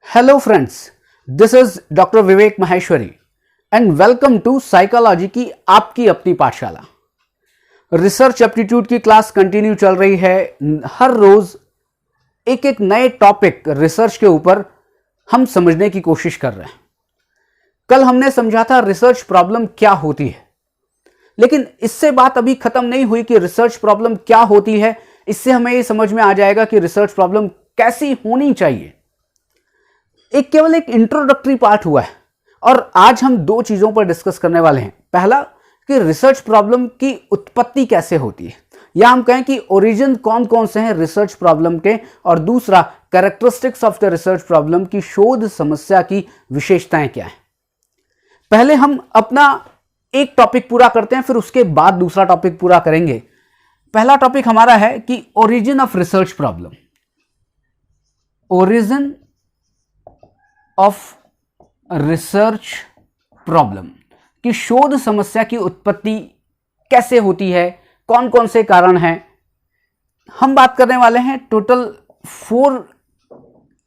Hello friends, this is doctor Vivek Maheshwari and welcome to psychology की आपकी अपनी पाठशाला। रिसर्च एप्टीट्यूड की क्लास कंटिन्यू चल रही है। हर रोज एक एक नए टॉपिक रिसर्च के ऊपर हम समझने की कोशिश कर रहे हैं। कल हमने समझा था रिसर्च प्रॉब्लम क्या होती है, लेकिन इससे बात अभी खत्म नहीं हुई कि रिसर्च प्रॉब्लम क्या होती है। इससे हमें ये समझ में आ जाएगा कि रिसर्च प्रॉब्लम कैसी होनी चाहिए। केवल एक इंट्रोडक्टरी पार्ट हुआ है और आज हम दो चीजों पर डिस्कस करने वाले हैं। पहला कि रिसर्च प्रॉब्लम की उत्पत्ति कैसे होती है, या हम कहें कि ओरिजिन कौन कौन से हैं रिसर्च प्रॉब्लम के, और दूसरा characteristics of the research problem की शोध समस्या की विशेषताएं क्या हैं। पहले हम अपना एक टॉपिक पूरा करते हैं, फिर उसके बाद दूसरा टॉपिक पूरा करेंगे। पहला टॉपिक हमारा है कि origin of research problem. Origin of research problem कि शोध समस्या की उत्पत्ति कैसे होती है, कौन कौन से कारण हैं। हम बात करने वाले हैं टोटल 4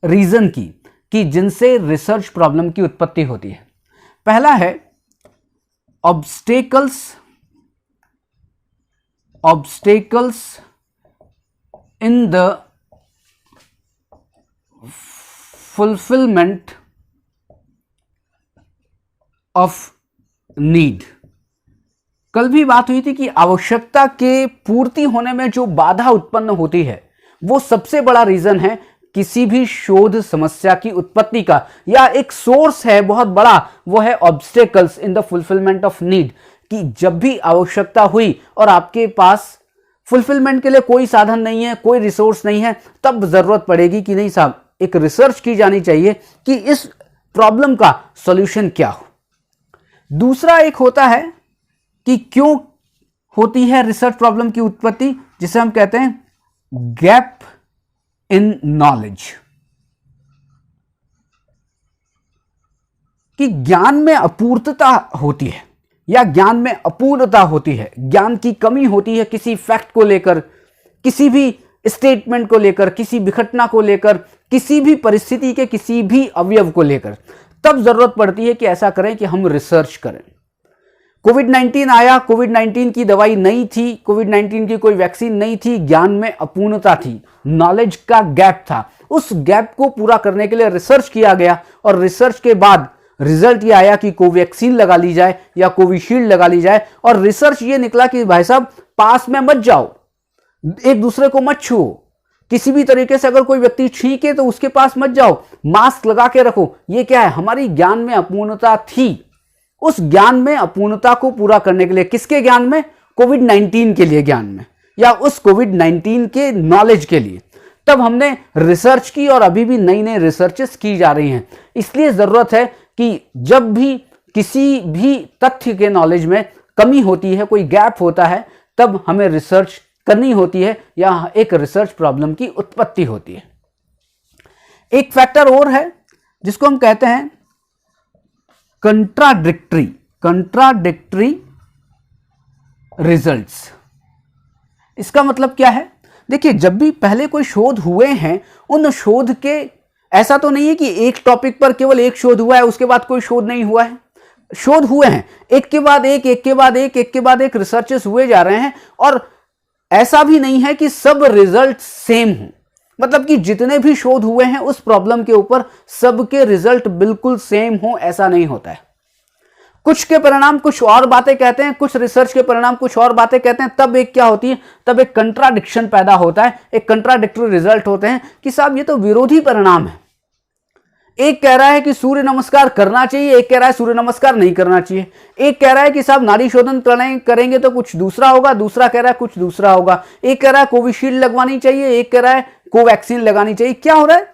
रीजन की कि जिनसे रिसर्च प्रॉब्लम की उत्पत्ति होती है। पहला है obstacles in the fulfilment of need. कल भी बात हुई थी कि आवश्यकता के पूर्ति होने में जो बाधा उत्पन्न होती है वो सबसे बड़ा रीजन है किसी भी शोध समस्या की उत्पत्ति का, या एक सोर्स है बहुत बड़ा, वो है obstacles in the fulfilment of need. कि जब भी आवश्यकता हुई और आपके पास फुलफिलमेंट के लिए कोई साधन नहीं है, कोई रिसोर्स नहीं है, तब जरूरत पड़ेगी कि नहीं साहब एक रिसर्च की जानी चाहिए कि इस प्रॉब्लम का सॉल्यूशन क्या हो। दूसरा एक होता है कि क्यों होती है रिसर्च प्रॉब्लम की उत्पत्ति, जिसे हम कहते हैं गैप इन नॉलेज। कि ज्ञान में अपूर्णता होती है या ज्ञान में अपूर्णता होती है, ज्ञान की कमी होती है किसी फैक्ट को लेकर, किसी भी स्टेटमेंट को लेकर, किसी भी घटना को लेकर, किसी भी परिस्थिति के किसी भी अवयव को लेकर। तब जरूरत पड़ती है कि ऐसा करें कि हम रिसर्च करें। कोविड-19 आया, कोविड-19 की दवाई नहीं थी, कोविड-19 की कोई वैक्सीन नहीं थी, ज्ञान में अपूर्णता थी, नॉलेज का गैप था। उस गैप को पूरा करने के लिए रिसर्च किया गया और रिसर्च के बाद रिजल्ट ये आया कि कोवैक्सीन लगा ली जाए या कोविशील्ड लगा ली जाए। और रिसर्च ये निकला कि भाई साहब पास में मत जाओ, एक दूसरे को मत छुओ, किसी भी तरीके से अगर कोई व्यक्ति छींके तो उसके पास मत जाओ, मास्क लगा के रखो। ये क्या है, हमारी ज्ञान में अपूर्णता थी। उस ज्ञान में अपूर्णता को पूरा करने के लिए, किसके ज्ञान में, कोविड-19 के लिए ज्ञान में, या उस कोविड-19 के नॉलेज के लिए, तब हमने रिसर्च की और अभी भी नई नई रिसर्चेस की जा रही हैं। इसलिए जरूरत है कि जब भी किसी भी तथ्य के नॉलेज में कमी होती है, कोई गैप होता है, तब हमें रिसर्च करनी होती है या एक रिसर्च प्रॉब्लम की उत्पत्ति होती है। एक फैक्टर और है जिसको हम कहते हैं कंट्राडिक्टरी रिजल्ट्स। इसका मतलब क्या है, देखिए जब भी पहले कोई शोध हुए हैं, उन शोध के, ऐसा तो नहीं है कि एक टॉपिक पर केवल एक शोध हुआ है उसके बाद कोई शोध नहीं हुआ है। शोध हुए हैं, एक के बाद एक, एक के बाद एक, एक के बाद एक रिसर्चेस हुए जा रहे हैं। और ऐसा भी नहीं है कि सब रिजल्ट सेम हो, मतलब कि जितने भी शोध हुए हैं उस प्रॉब्लम के ऊपर सबके रिजल्ट बिल्कुल सेम हो, ऐसा नहीं होता है। कुछ के परिणाम कुछ और बातें कहते हैं, कुछ रिसर्च के परिणाम कुछ और बातें कहते हैं। तब एक क्या होती है, तब एक कंट्राडिक्शन पैदा होता है, एक कंट्राडिक्टरी रिजल्ट होते हैं कि साहब ये तो विरोधी परिणाम है। एक कह रहा है कि सूर्य नमस्कार करना चाहिए, एक कह रहा है सूर्य नमस्कार नहीं करना चाहिए। एक कह रहा है कि साहब नाड़ी शोधन करेंगे तो कुछ दूसरा होगा, दूसरा कह रहा है कुछ दूसरा होगा। एक कह रहा है कोविशील्ड लगवानी चाहिए, एक कह रहा है कोवैक्सीन लगानी चाहिए। क्या हो रहा है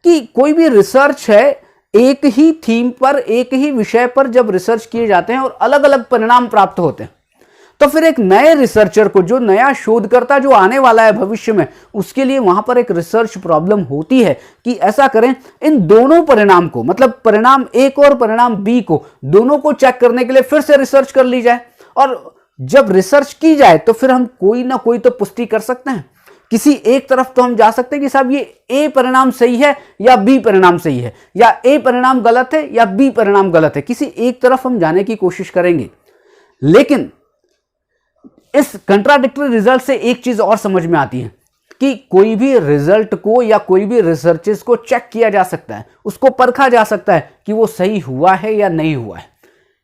कि कोई भी रिसर्च है, एक ही थीम पर, एक ही विषय पर जब रिसर्च किए जाते हैं और अलग अलग परिणाम प्राप्त होते हैं, तो फिर एक नए रिसर्चर को, जो नया शोधकर्ता जो आने वाला है भविष्य में, उसके लिए वहां पर एक रिसर्च प्रॉब्लम होती है कि ऐसा करें इन दोनों परिणाम को, मतलब परिणाम ए को और परिणाम बी को, दोनों को चेक करने के लिए फिर से रिसर्च कर ली जाए। और जब रिसर्च की जाए तो फिर हम कोई ना कोई तो पुष्टि कर सकते हैं किसी एक तरफ तो हम जा सकते हैं कि साहब ये ए परिणाम सही है या बी परिणाम सही है, या ए परिणाम गलत है या बी परिणाम गलत है, किसी एक तरफ हम जाने की कोशिश करेंगे। लेकिन इस कंट्राडिक्टरी रिजल्ट से एक चीज और समझ में आती है कि कोई भी रिजल्ट को या कोई भी रिसर्चेस को चेक किया जा सकता है, उसको परखा जा सकता है कि वो सही हुआ है या नहीं हुआ है।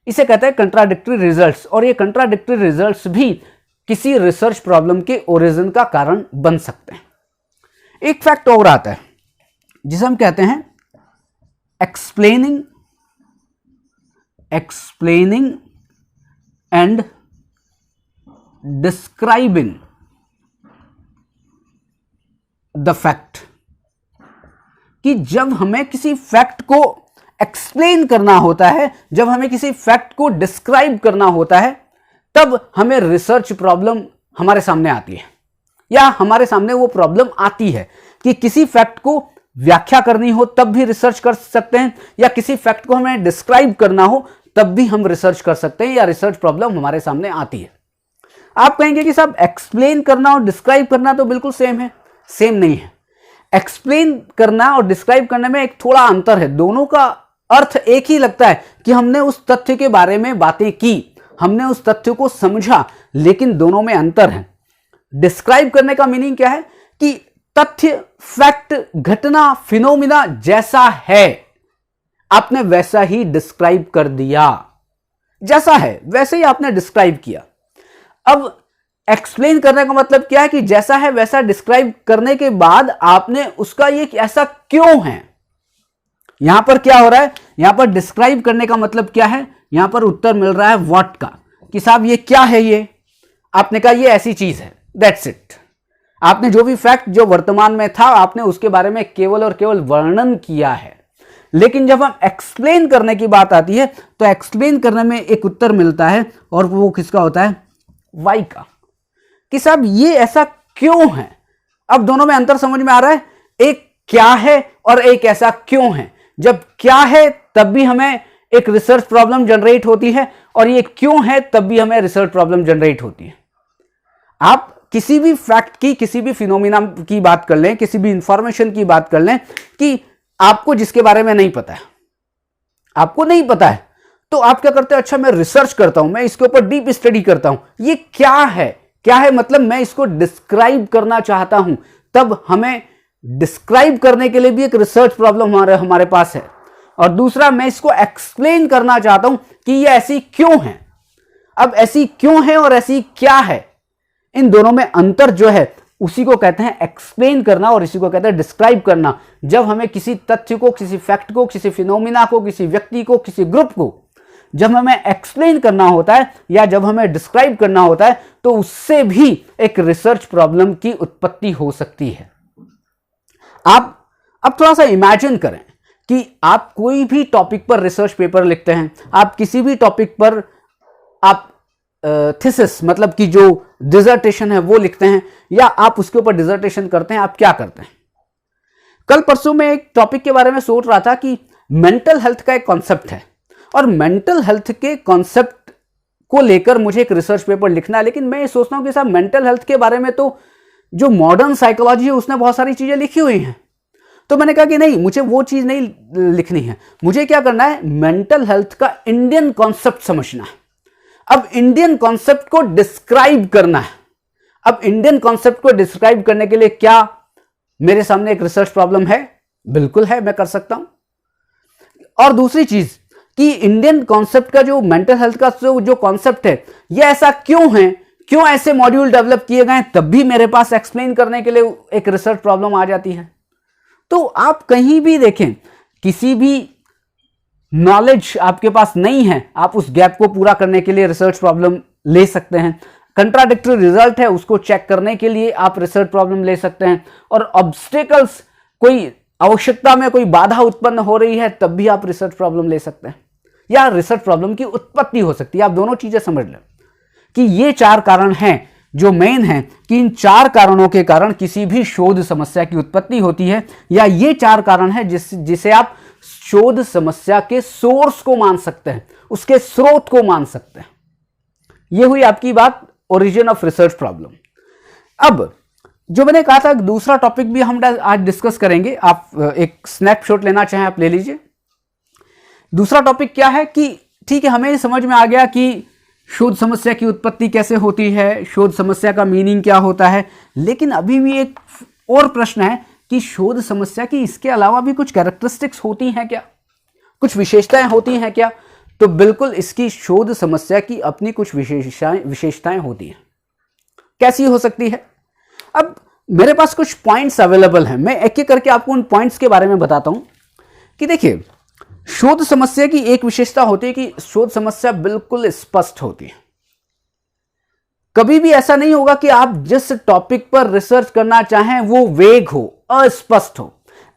इसे कहते हैं कंट्राडिक्टरी रिजल्ट्स, और ये कंट्राडिक्टरी रिजल्ट्स भी किसी रिसर्च प्रॉब्लम के ओरिजिन का कारण बन सकते हैं। एक फैक्ट और आता है जिसे हम कहते हैं explaining and describing the fact, कि जब हमें किसी फैक्ट को एक्सप्लेन करना होता है, जब हमें किसी फैक्ट को डिस्क्राइब करना होता है, तब हमें रिसर्च प्रॉब्लम हमारे सामने आती है, या हमारे सामने वो प्रॉब्लम आती है कि किसी फैक्ट को व्याख्या करनी हो तब भी रिसर्च कर सकते हैं, या किसी फैक्ट को हमें डिस्क्राइब करना हो तब भी हम रिसर्च कर सकते हैं, या रिसर्च प्रॉब्लम हमारे सामने आती है। आप कहेंगे कि साहब एक्सप्लेन करना और डिस्क्राइब करना तो बिल्कुल सेम है। सेम नहीं है। एक्सप्लेन करना और डिस्क्राइब करने में एक थोड़ा अंतर है। दोनों का अर्थ एक ही लगता है कि हमने उस तथ्य के बारे में बातें की, हमने उस तथ्य को समझा, लेकिन दोनों में अंतर है। डिस्क्राइब करने का मीनिंग क्या है कि तथ्य, फैक्ट, घटना, फिनोमिना जैसा है आपने वैसा ही डिस्क्राइब कर दिया, जैसा है वैसे ही आपने डिस्क्राइब किया। अब एक्सप्लेन करने का मतलब क्या है कि जैसा है वैसा डिस्क्राइब करने के बाद आपने उसका ये ऐसा क्यों है, यहां पर क्या हो रहा है, यहां पर डिस्क्राइब करने का मतलब क्या है, यहां पर उत्तर मिल रहा है व्हाट का, कि साहब ये क्या है, ये आपने कहा ये ऐसी चीज है, दैट्स इट। आपने जो भी फैक्ट जो वर्तमान में था आपने उसके बारे में केवल और केवल वर्णन किया है। लेकिन जब हम एक्सप्लेन करने की बात आती है तो एक्सप्लेन करने में एक उत्तर मिलता है, और वो किसका होता है, वाई का, कि साहब ये ऐसा क्यों है। अब दोनों में अंतर समझ में आ रहा है, एक क्या है और एक ऐसा क्यों है। जब क्या है तब भी हमें एक रिसर्च प्रॉब्लम जनरेट होती है, और ये क्यों है तब भी हमें रिसर्च प्रॉब्लम जनरेट होती है। आप किसी भी फैक्ट की, किसी भी फिनोमिना की बात कर लें, किसी भी इंफॉर्मेशन की बात कर लें कि आपको जिसके बारे में नहीं पता है, आपको नहीं पता है, तो आप क्या करते हैं, अच्छा मैं रिसर्च करता हूं, मैं इसके ऊपर डीप स्टडी करता हूं, ये क्या है, क्या है मतलब मैं इसको डिस्क्राइब करना चाहता हूं। तब हमें डिस्क्राइब करने के लिए भी एक रिसर्च प्रॉब्लम हमारे पास है, और दूसरा मैं इसको एक्सप्लेन करना चाहता हूं कि ये ऐसी क्यों है। अब ऐसी क्यों है और ऐसी क्या है, इन दोनों में अंतर जो है उसी को कहते हैं एक्सप्लेन करना, और इसी को कहते हैं डिस्क्राइब करना। जब हमें किसी तथ्य को, किसी फैक्ट को, किसी फिनोमिना को, किसी व्यक्ति को, किसी ग्रुप को जब हमें एक्सप्लेन करना होता है या जब हमें डिस्क्राइब करना होता है, तो उससे भी एक रिसर्च प्रॉब्लम की उत्पत्ति हो सकती है। आप अब थोड़ा सा इमेजिन करें कि आप कोई भी टॉपिक पर रिसर्च पेपर लिखते हैं, आप किसी भी टॉपिक पर आप थीसिस मतलब कि जो डिसर्टेशन है वो लिखते हैं, या आप उसके ऊपर डिसर्टेशन करते हैं। आप क्या करते हैं, कल परसों में एक टॉपिक के बारे में सोच रहा था कि मेंटल हेल्थ का एक कॉन्सेप्ट है, और मेंटल हेल्थ के कॉन्सेप्ट को लेकर मुझे एक रिसर्च पेपर लिखना है। लेकिन मैं ये सोचता हूं कि साहब मेंटल हेल्थ के बारे में तो जो मॉडर्न साइकोलॉजी है उसने बहुत सारी चीजें लिखी हुई हैं। तो मैंने कहा कि नहीं, मुझे वो चीज नहीं लिखनी है, मुझे क्या करना है, मेंटल हेल्थ का इंडियन कॉन्सेप्ट समझना है। अब इंडियन कॉन्सेप्ट को डिस्क्राइब करना है। अब इंडियन कॉन्सेप्ट को डिस्क्राइब करने के लिए क्या मेरे सामने एक रिसर्च प्रॉब्लम है? बिल्कुल है, मैं कर सकता हूं। और दूसरी चीज कि इंडियन कॉन्सेप्ट का जो मेंटल हेल्थ का जो कॉन्सेप्ट है, ये ऐसा क्यों है, क्यों ऐसे मॉड्यूल डेवलप किए गए, तब भी मेरे पास एक्सप्लेन करने के लिए एक रिसर्च प्रॉब्लम आ जाती है। तो आप कहीं भी देखें, किसी भी नॉलेज आपके पास नहीं है, आप उस गैप को पूरा करने के लिए रिसर्च प्रॉब्लम ले सकते हैं। कंट्राडिक्टरी रिजल्ट है, उसको चेक करने के लिए आप रिसर्च प्रॉब्लम ले सकते हैं। और ऑब्स्टेकल्स, कोई आवश्यकता में कोई बाधा उत्पन्न हो रही है, तब भी आप रिसर्च प्रॉब्लम ले सकते हैं, या रिसर्च प्रॉब्लम की उत्पत्ति हो सकती है। आप दोनों चीजें समझ लें कि ये 4 कारण हैं जो मेन हैं, कि इन 4 कारणों के कारण किसी भी शोध समस्या की उत्पत्ति होती है, या ये 4 कारण है जिसे आप शोध समस्या के सोर्स को मान सकते हैं, उसके स्रोत को मान सकते हैं। ये हुई आपकी बात, ओरिजिन ऑफ रिसर्च प्रॉब्लम। अब जो मैंने कहा था दूसरा टॉपिक भी हम आज डिस्कस करेंगे, आप एक स्नैपशॉट लेना चाहें आप ले लीजिए। दूसरा टॉपिक क्या है कि ठीक है, हमें समझ में आ गया कि शोध समस्या की उत्पत्ति कैसे होती है, शोध समस्या का मीनिंग क्या होता है, लेकिन अभी भी एक और प्रश्न है कि शोध समस्या की इसके अलावा भी कुछ कैरेक्टरिस्टिक्स होती हैं क्या, कुछ विशेषताएं होती हैं क्या? तो बिल्कुल इसकी शोध समस्या की अपनी कुछ विशेषताएं होती हैं। कैसी हो सकती है? अब मेरे पास कुछ पॉइंट्स अवेलेबल हैं, मैं एक एक करके आपको उन पॉइंट्स के बारे में बताता हूं कि देखिए, शोध समस्या की एक विशेषता होती है कि शोध समस्या बिल्कुल स्पष्ट होती है। कभी भी ऐसा नहीं होगा कि आप जिस टॉपिक पर रिसर्च करना चाहें वो वेग हो, अस्पष्ट हो।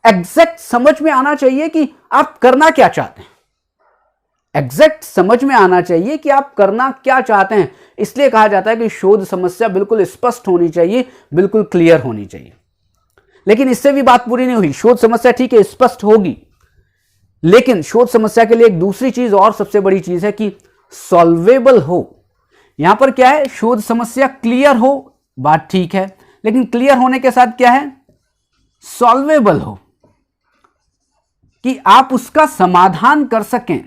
एग्जैक्ट समझ में आना चाहिए कि आप करना क्या चाहते हैं, एग्जैक्ट समझ में आना चाहिए कि आप करना क्या चाहते हैं। इसलिए कहा जाता है कि शोध समस्या बिल्कुल स्पष्ट होनी चाहिए, बिल्कुल क्लियर होनी चाहिए। लेकिन इससे भी बात पूरी नहीं हुई। शोध समस्या ठीक है स्पष्ट होगी, लेकिन शोध समस्या के लिए एक दूसरी चीज और सबसे बड़ी चीज है कि सॉल्वेबल हो। यहां पर क्या है, शोध समस्या क्लियर हो, बात ठीक है, लेकिन क्लियर होने के साथ क्या है, सॉल्वेबल हो, कि आप उसका समाधान कर सकें,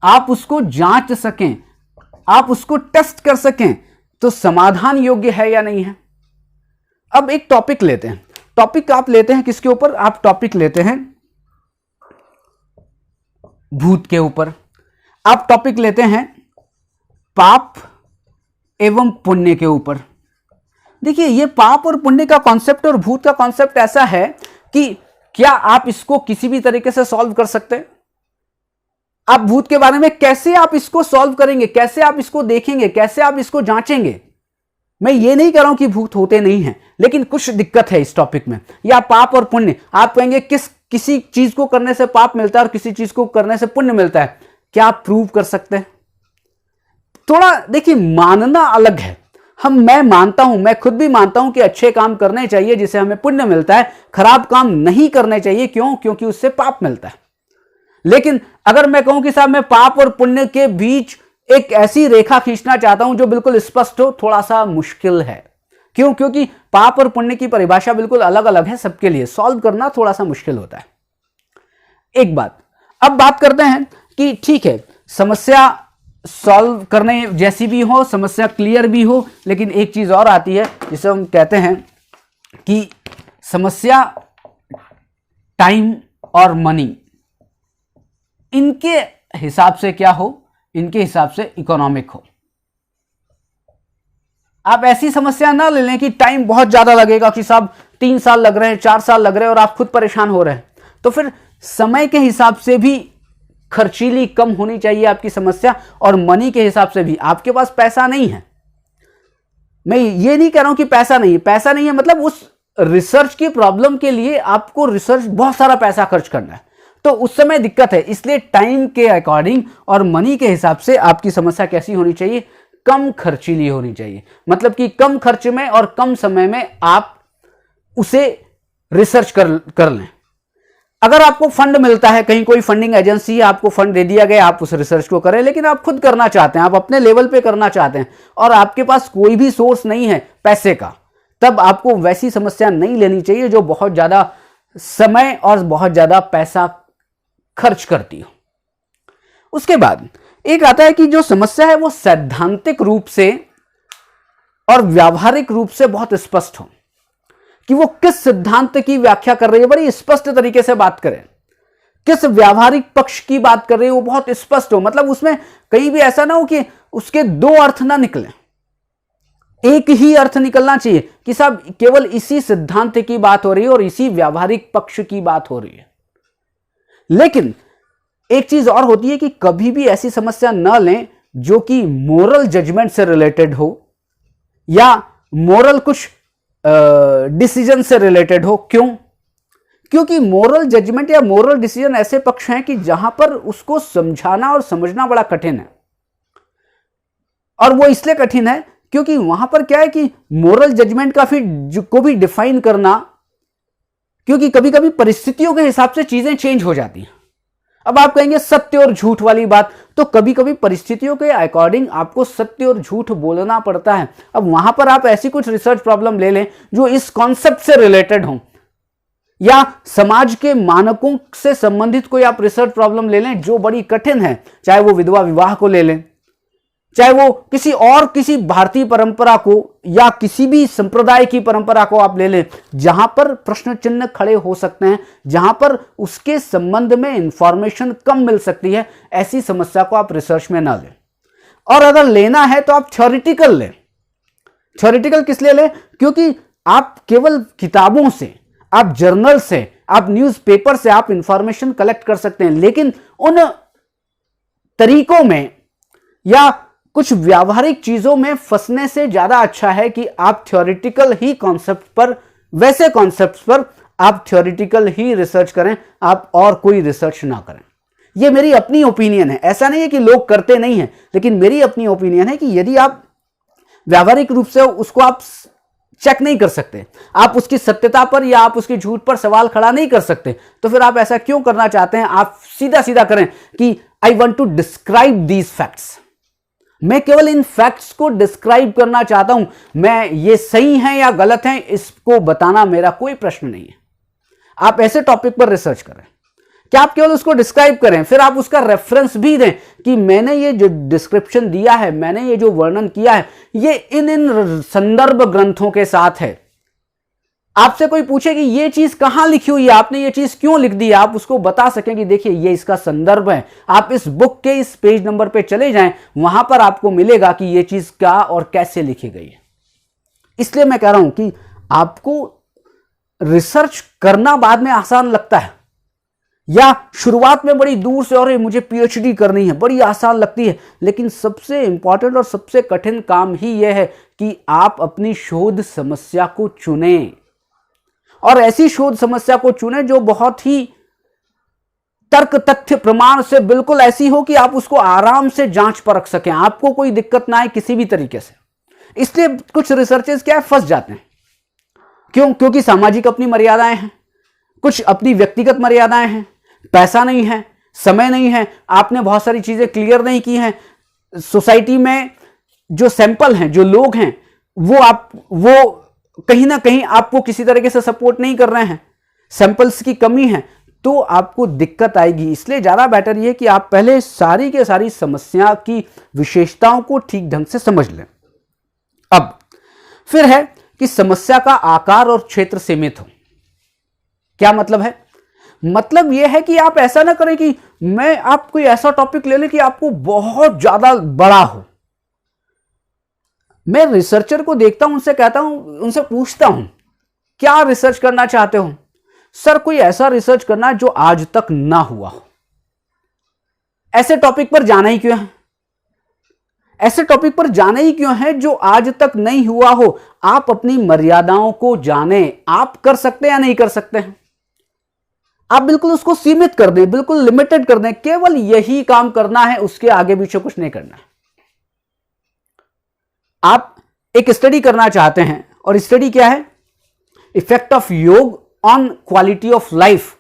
आप उसको जांच सकें, आप उसको टेस्ट कर सकें, तो समाधान योग्य है या नहीं है। अब एक टॉपिक लेते हैं, टॉपिक आप लेते हैं किसके ऊपर, आप टॉपिक लेते हैं भूत के ऊपर, आप टॉपिक लेते हैं पाप एवं पुण्य के ऊपर। देखिए, ये पाप और पुण्य का कॉन्सेप्ट और भूत का कॉन्सेप्ट ऐसा है कि क्या आप इसको किसी भी तरीके से सॉल्व कर सकते हैं? आप भूत के बारे में कैसे आप इसको सॉल्व करेंगे, कैसे आप इसको देखेंगे, कैसे आप इसको जांचेंगे? मैं ये नहीं कह रहा हूं कि भूत होते नहीं हैं, लेकिन कुछ दिक्कत है इस टॉपिक में। या पाप और पुण्य, आप कहेंगे किसी चीज को करने से पाप मिलता है और किसी चीज को करने से पुण्य मिलता है, क्या आप प्रूव कर सकते हैं? थोड़ा देखिए, मानना अलग है। मैं मानता हूं, मैं खुद भी मानता हूं कि अच्छे काम करने चाहिए जिससे हमें पुण्य मिलता है, खराब काम नहीं करने चाहिए। क्यों? क्योंकि उससे पाप मिलता है। लेकिन अगर मैं कहूं कि साहब मैं पाप और पुण्य के बीच एक ऐसी रेखा खींचना चाहता हूं जो बिल्कुल स्पष्ट हो, थोड़ा सा मुश्किल है। क्यों? क्योंकि पाप और पुण्य की परिभाषा बिल्कुल अलग अलग है सबके लिए, सॉल्व करना थोड़ा सा मुश्किल होता है। एक बात, अब बात करते हैं कि ठीक है, समस्या सॉल्व करने जैसी भी हो, समस्या क्लियर भी हो, लेकिन एक चीज और आती है जिसे हम कहते हैं कि समस्या टाइम और मनी, इनके हिसाब से क्या हो, इनके हिसाब से इकोनॉमिक हो। आप ऐसी समस्या ना ले लें कि टाइम बहुत ज्यादा लगेगा, कि साहब 3 साल लग रहे हैं, 4 साल लग रहे हैं और आप खुद परेशान हो रहे हैं। तो फिर समय के हिसाब से भी खर्चीली कम होनी चाहिए आपकी समस्या, और मनी के हिसाब से भी। आपके पास पैसा नहीं है, मैं ये नहीं कह रहा हूं कि पैसा नहीं है, पैसा नहीं है मतलब उस रिसर्च की प्रॉब्लम के लिए आपको रिसर्च बहुत सारा पैसा खर्च करना है, तो उस समय दिक्कत है। इसलिए टाइम के अकॉर्डिंग और मनी के हिसाब से आपकी समस्या कैसी होनी चाहिए, कम खर्चीली होनी चाहिए। मतलब कि कम खर्च में और कम समय में आप उसे रिसर्च कर लें। अगर आपको फंड मिलता है, कहीं कोई फंडिंग एजेंसी है, आपको फंड दे दिया गया, आप उस रिसर्च को करें, लेकिन आप खुद करना चाहते हैं, आप अपने लेवल पे करना चाहते हैं और आपके पास कोई भी सोर्स नहीं है पैसे का, तब आपको वैसी समस्या नहीं लेनी चाहिए जो बहुत ज्यादा समय और बहुत ज्यादा पैसा खर्च करती हो। उसके बाद एक आता है कि जो समस्या है वो सैद्धांतिक रूप से और व्यावहारिक रूप से बहुत स्पष्ट हो, कि वो किस सिद्धांत की व्याख्या कर रही है, बड़ी स्पष्ट तरीके से बात करें। किस व्यावहारिक पक्ष की बात कर रही है वो बहुत स्पष्ट हो, मतलब उसमें कहीं भी ऐसा ना हो कि उसके 2 अर्थ ना निकले, एक ही अर्थ निकलना चाहिए कि साहब केवल इसी सिद्धांत की बात हो रही है और इसी व्यावहारिक पक्ष की बात हो रही है। लेकिन एक चीज और होती है कि कभी भी ऐसी समस्या न लें जो कि मोरल जजमेंट से रिलेटेड हो या मोरल कुछ डिसीजन से रिलेटेड हो। क्यों? क्योंकि मोरल जजमेंट या मोरल डिसीजन ऐसे पक्ष हैं कि जहां पर उसको समझाना और समझना बड़ा कठिन है, और वो इसलिए कठिन है क्योंकि वहां पर क्या है कि मोरल जजमेंट का फिर को भी डिफाइन करना, क्योंकि कभी कभी परिस्थितियों के हिसाब से चीजें चेंज हो जाती हैं। अब आप कहेंगे सत्य और झूठ वाली बात, तो कभी कभी परिस्थितियों के अकॉर्डिंग आपको सत्य और झूठ बोलना पड़ता है। अब वहां पर आप ऐसी कुछ रिसर्च प्रॉब्लम ले लें जो इस कॉन्सेप्ट से रिलेटेड हो, या समाज के मानकों से संबंधित कोई आप रिसर्च प्रॉब्लम ले लें जो बड़ी कठिन है, चाहे वो विधवा विवाह को ले लें, चाहे वो किसी भारतीय परंपरा को या किसी भी संप्रदाय की परंपरा को आप ले लें, जहां पर प्रश्न चिन्ह खड़े हो सकते हैं, जहां पर उसके संबंध में इंफॉर्मेशन कम मिल सकती है, ऐसी समस्या को आप रिसर्च में ना लें। और अगर लेना है तो आप थ्योरेटिकल लें। थ्योरेटिकल किस लिए लें? क्योंकि आप केवल किताबों से, आप जर्नल से, आप न्यूज़पेपर से आप इंफॉर्मेशन कलेक्ट कर सकते हैं, लेकिन उन तरीकों में या कुछ व्यावहारिक चीजों में फंसने से ज्यादा अच्छा है कि आप थ्योरेटिकल ही कॉन्सेप्ट पर, वैसे कॉन्सेप्ट्स पर आप थ्योरेटिकल ही रिसर्च करें, आप और कोई रिसर्च ना करें। यह मेरी अपनी ओपिनियन है, ऐसा नहीं है कि लोग करते नहीं हैं, लेकिन मेरी अपनी ओपिनियन है कि यदि आप व्यावहारिक रूप से उसको आप चेक नहीं कर सकते, आप उसकी सत्यता पर या आप उसकी झूठ पर सवाल खड़ा नहीं कर सकते, तो फिर आप ऐसा क्यों करना चाहते हैं? आप सीधा सीधा करें कि I want to describe these facts, मैं केवल इन फैक्ट्स को डिस्क्राइब करना चाहता हूं, मैं ये सही हैं या गलत हैं इसको बताना मेरा कोई प्रश्न नहीं है। आप ऐसे टॉपिक पर रिसर्च करें कि आप केवल उसको डिस्क्राइब करें, फिर आप उसका रेफरेंस भी दें कि मैंने ये जो डिस्क्रिप्शन दिया है, मैंने ये जो वर्णन किया है, ये इन संदर्भ ग्रंथों के साथ है। आपसे कोई पूछे कि ये चीज कहां लिखी हुई है, आपने ये चीज क्यों लिख दी है, आप उसको बता सकें कि देखिए ये इसका संदर्भ है, आप इस बुक के इस पेज नंबर पे चले जाएं, वहां पर आपको मिलेगा कि ये चीज क्या और कैसे लिखी गई है। इसलिए मैं कह रहा हूं कि आपको रिसर्च करना बाद में आसान लगता है, या शुरुआत में बड़ी दूर से और मुझे पीएचडी करनी है, बड़ी आसान लगती है, लेकिन सबसे इंपॉर्टेंट और सबसे कठिन काम ही यह है कि आप अपनी शोध समस्या को चुनें, और ऐसी शोध समस्या को चुनें जो बहुत ही तर्क तथ्य प्रमाण से बिल्कुल ऐसी हो कि आप उसको आराम से जांच परख सकें, आपको कोई दिक्कत ना आए किसी भी तरीके से। इसलिए कुछ रिसर्चर्स क्या है, फंस जाते हैं। क्यों? क्योंकि सामाजिक अपनी मर्यादाएं हैं, कुछ अपनी व्यक्तिगत मर्यादाएं हैं, पैसा नहीं है, समय नहीं है, आपने बहुत सारी चीजें क्लियर नहीं की हैं, सोसाइटी में जो सैंपल हैं, जो लोग हैं, वो कहीं ना कहीं आपको किसी तरीके से सपोर्ट नहीं कर रहे हैं, सैंपल्स की कमी है, तो आपको दिक्कत आएगी। इसलिए ज्यादा बेटर यह कि आप पहले सारी के सारी समस्या की विशेषताओं को ठीक ढंग से समझ लें। अब फिर है कि समस्या का आकार और क्षेत्र सीमित हो। क्या मतलब है? मतलब यह है कि आप ऐसा ना करें कि आप कोई ऐसा टॉपिक ले लें कि आपको बहुत ज्यादा बड़ा हो। मैं रिसर्चर को देखता हूं, उनसे कहता हूं, उनसे पूछता हूं क्या रिसर्च करना चाहते हो? सर कोई ऐसा रिसर्च करना जो आज तक ना हुआ हो। ऐसे टॉपिक पर जाना ही क्यों है? ऐसे टॉपिक पर जाना ही क्यों है जो आज तक नहीं हुआ हो? आप अपनी मर्यादाओं को जानें, आप कर सकते हैं या नहीं कर सकते हैं। आप बिल्कुल उसको सीमित कर दें, बिल्कुल लिमिटेड कर दें, केवल यही काम करना है, उसके आगे पीछे कुछ नहीं करना है। आप एक स्टडी करना चाहते हैं, और स्टडी क्या है? इफेक्ट ऑफ योग on quality of life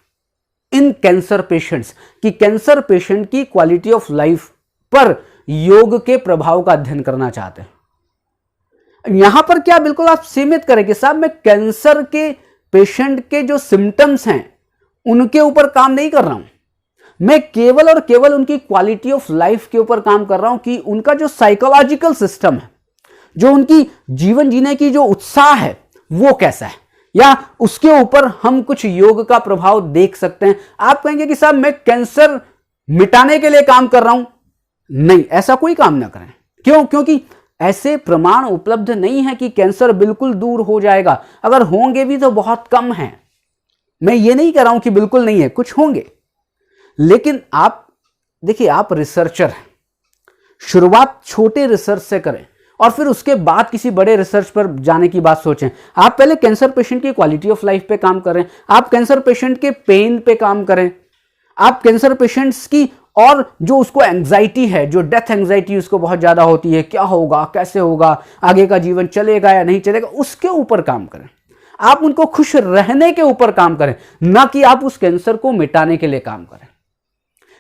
in cancer patients, कि कैंसर पेशेंट की क्वालिटी ऑफ लाइफ पर योग के प्रभाव का अध्ययन करना चाहते हैं। यहां पर क्या बिल्कुल आप सीमित करें कि साहब मैं कैंसर के पेशेंट के जो सिम्टम्स हैं उनके ऊपर काम नहीं कर रहा हूं, मैं केवल और केवल उनकी क्वालिटी ऑफ लाइफ के ऊपर काम कर रहा हूं कि उनका जो साइकोलॉजिकल सिस्टम है, जो उनकी जीवन जीने की जो उत्साह है वो कैसा है, या उसके ऊपर हम कुछ योग का प्रभाव देख सकते हैं। आप कहेंगे कि साहब मैं कैंसर मिटाने के लिए काम कर रहा हूं, नहीं, ऐसा कोई काम ना करें। क्यों? क्योंकि ऐसे प्रमाण उपलब्ध नहीं है कि कैंसर बिल्कुल दूर हो जाएगा। अगर होंगे भी तो बहुत कम हैं। मैं ये नहीं कह रहा हूं कि बिल्कुल नहीं है, कुछ होंगे, लेकिन आप देखिए, आप रिसर्चर हैं, शुरुआत छोटे रिसर्च से करें और फिर उसके बाद किसी बड़े रिसर्च पर जाने की बात सोचें। आप पहले कैंसर पेशेंट की क्वालिटी ऑफ लाइफ पे काम करें, आप कैंसर पेशेंट के पेन पे काम करें, आप कैंसर पेशेंट्स की और जो उसको एंग्जाइटी है, जो डेथ एंग्जाइटी उसको बहुत ज्यादा होती है, क्या होगा, कैसे होगा, आगे का जीवन चलेगा या नहीं चलेगा, उसके ऊपर काम करें। आप उनको खुश रहने के ऊपर काम करें, ना कि आप उस कैंसर को मिटाने के लिए काम करें।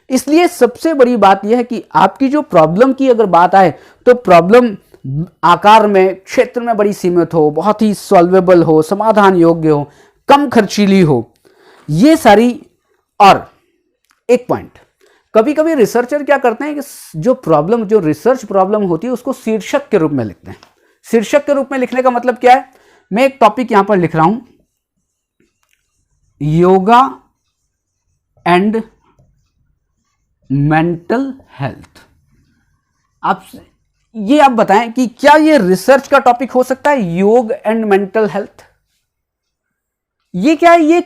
इसलिए सबसे बड़ी बात यह है कि आपकी जो प्रॉब्लम की अगर बात आए तो प्रॉब्लम आकार में, क्षेत्र में बड़ी सीमित हो, बहुत ही सॉल्वेबल हो, समाधान योग्य हो, कम खर्चीली हो, ये सारी। और एक पॉइंट, कभी कभी रिसर्चर क्या करते हैं कि जो रिसर्च प्रॉब्लम होती है उसको शीर्षक के रूप में लिखते हैं। शीर्षक के रूप में लिखने का मतलब क्या है, मैं एक टॉपिक यहां पर लिख रहा हूं, योगा एंड मेंटल हेल्थ। आप बताएं कि क्या ये रिसर्च का टॉपिक हो सकता है, योग एंड मेंटल हेल्थ? ये क्या है, ये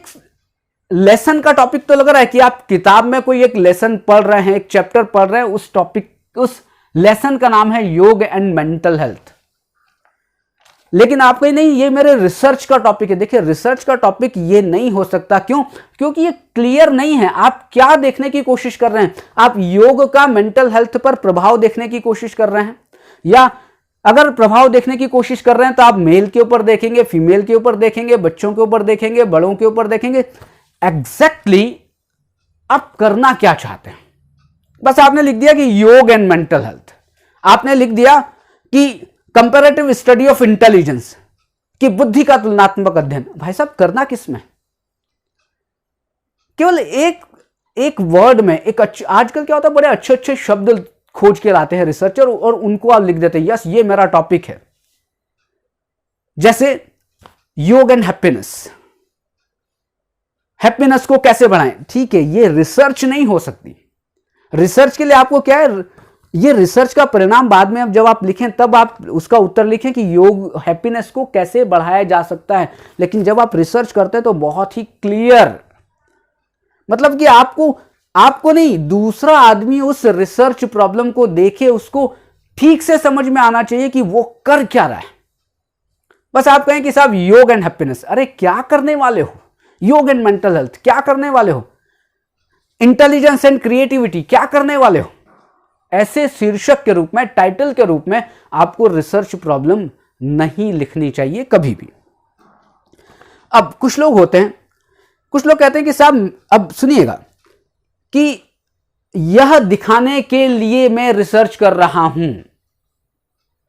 लेसन का टॉपिक तो लग रहा है कि आप किताब में कोई एक लेसन पढ़ रहे हैं, एक चैप्टर पढ़ रहे हैं, उस लेसन का नाम है योग एंड मेंटल हेल्थ। लेकिन आप कहीं नहीं, ये मेरे रिसर्च का टॉपिक है। देखिए, रिसर्च का टॉपिक ये नहीं हो सकता। क्यों? क्योंकि ये क्लियर नहीं है। आप क्या देखने की कोशिश कर रहे हैं? आप योग का मेंटल हेल्थ पर प्रभाव देखने की कोशिश कर रहे हैं, या अगर प्रभाव देखने की कोशिश कर रहे हैं तो आप मेल के ऊपर देखेंगे, फीमेल के ऊपर देखेंगे, बच्चों के ऊपर देखेंगे, बड़ों के ऊपर देखेंगे। एग्जैक्टली आप करना क्या चाहते हैं? बस आपने लिख दिया कि योग एंड मेंटल हेल्थ, आपने लिख दिया कि कंपैरेटिव स्टडी ऑफ इंटेलिजेंस, कि बुद्धि का तुलनात्मक अध्ययन। भाई साहब, करना किसमें? केवल एक वर्ड में आजकल क्या होता है, बड़े अच्छे अच्छे शब्द खोज के लाते हैं रिसर्चर और उनको आप लिख देते हैं, यस ये मेरा टॉपिक है। जैसे योग एंड हैप्पीनेस, हैप्पीनेस को कैसे बढ़ाएं। ठीक है, ये रिसर्च नहीं हो सकती। रिसर्च के लिए आपको क्या है, ये रिसर्च का परिणाम बाद में जब आप लिखें तब आप उसका उत्तर लिखें कि योग हैप्पीनेस को कैसे बढ़ाया जा सकता है। लेकिन जब आप रिसर्च करते हैं तो बहुत ही क्लियर, मतलब कि आपको नहीं, दूसरा आदमी उस रिसर्च प्रॉब्लम को देखे, उसको ठीक से समझ में आना चाहिए कि वो कर क्या रहा है। बस आप कहें कि साहब योग एंड हैप्पीनेस, अरे क्या करने वाले हो? योग एंड मेंटल हेल्थ क्या करने वाले हो? इंटेलिजेंस एंड क्रिएटिविटी क्या करने वाले हो? ऐसे शीर्षक के रूप में, टाइटल के रूप में आपको रिसर्च प्रॉब्लम नहीं लिखनी चाहिए कभी भी। अब कुछ लोग होते हैं, कुछ लोग कहते हैं कि साहब, अब सुनिएगा, कि यह दिखाने के लिए मैं रिसर्च कर रहा हूं।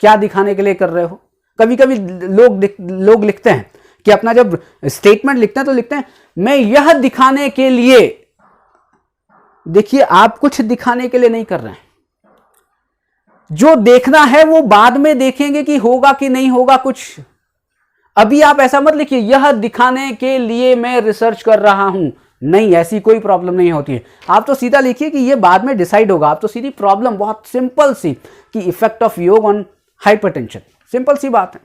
क्या दिखाने के लिए कर रहे हो? कभी कभी लोग लिखते हैं कि अपना जब स्टेटमेंट लिखते हैं तो लिखते हैं मैं यह दिखाने के लिए। देखिए, आप कुछ दिखाने के लिए नहीं कर रहे हैं। जो देखना है वो बाद में देखेंगे कि होगा कि नहीं होगा कुछ। अभी आप ऐसा मत लिखिए यह दिखाने के लिए मैं रिसर्च कर रहा हूं। नहीं, ऐसी कोई प्रॉब्लम नहीं होती है। आप तो सीधा लिखिए कि यह बाद में डिसाइड होगा। आप तो सीधी प्रॉब्लम बहुत सिंपल सी, कि इफेक्ट ऑफ योग ऑन हाइपरटेंशन, सिंपल सी बात है।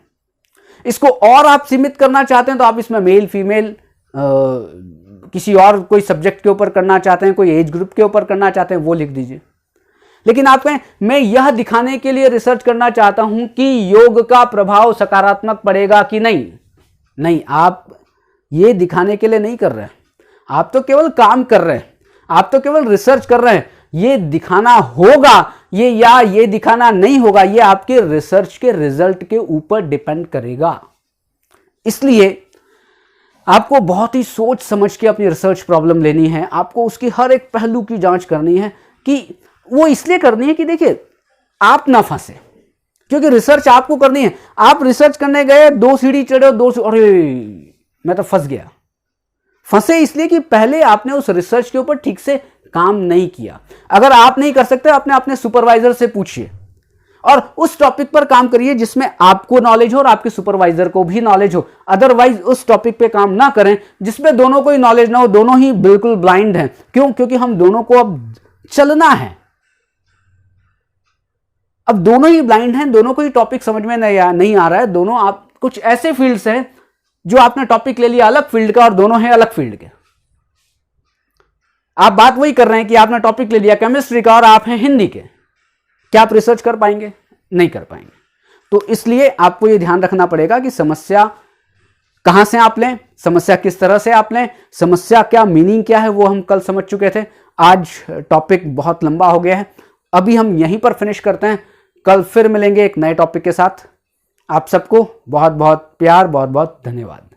इसको और आप सीमित करना चाहते हैं तो आप इसमें मेल फीमेल किसी और कोई सब्जेक्ट के ऊपर करना चाहते हैं, कोई एज ग्रुप के ऊपर करना चाहते हैं, वो लिख दीजिए। लेकिन आप कहें मैं यह दिखाने के लिए रिसर्च करना चाहता हूं कि योग का प्रभाव सकारात्मक पड़ेगा कि नहीं, आप ये दिखाने के लिए नहीं कर रहे हैं। आप तो केवल काम कर रहे हैं, आप तो केवल रिसर्च कर रहे हैं। ये दिखाना होगा या ये दिखाना नहीं होगा, ये आपके रिसर्च के रिजल्ट के ऊपर डिपेंड करेगा। इसलिए आपको बहुत ही सोच समझ के अपनी रिसर्च प्रॉब्लम लेनी है। आपको उसकी हर एक पहलू की जांच करनी है, कि वो इसलिए करनी है कि देखिए आप ना फंसे, क्योंकि रिसर्च आपको करनी है। आप रिसर्च करने गए, 2 सीढ़ी चढ़े, अरे मैं तो फंस गया। फंसे इसलिए कि पहले आपने उस रिसर्च के ऊपर ठीक से काम नहीं किया। अगर आप नहीं कर सकते, अपने सुपरवाइजर से पूछिए और उस टॉपिक पर काम करिए जिसमें आपको नॉलेज हो और आपके सुपरवाइजर को भी नॉलेज हो। अदरवाइज उस टॉपिक पे काम ना करें जिसमें दोनों को ही नॉलेज ना हो, दोनों ही बिल्कुल ब्लाइंड हैं। क्यों? क्योंकि हम दोनों को अब चलना है। अब दोनों ही ब्लाइंड हैं, दोनों को ही टॉपिक समझ में नहीं आ रहा है। दोनों आप कुछ ऐसे फील्ड्स हैं जो आपने टॉपिक ले लिया अलग फील्ड का और दोनों हैं अलग फील्ड के। आप बात वही कर रहे हैं कि आपने टॉपिक ले लिया केमिस्ट्री का और आप हैं हिंदी के। क्या आप रिसर्च कर पाएंगे? नहीं कर पाएंगे। तो इसलिए आपको यह ध्यान रखना पड़ेगा कि समस्या कहां से आप लें, समस्या किस तरह से आप लें, समस्या क्या, मीनिंग क्या है, वो हम कल समझ चुके थे। आज टॉपिक बहुत लंबा हो गया है, अभी हम यहीं पर फिनिश करते हैं। कल फिर मिलेंगे एक नए टॉपिक के साथ। आप सबको बहुत बहुत प्यार, बहुत बहुत धन्यवाद।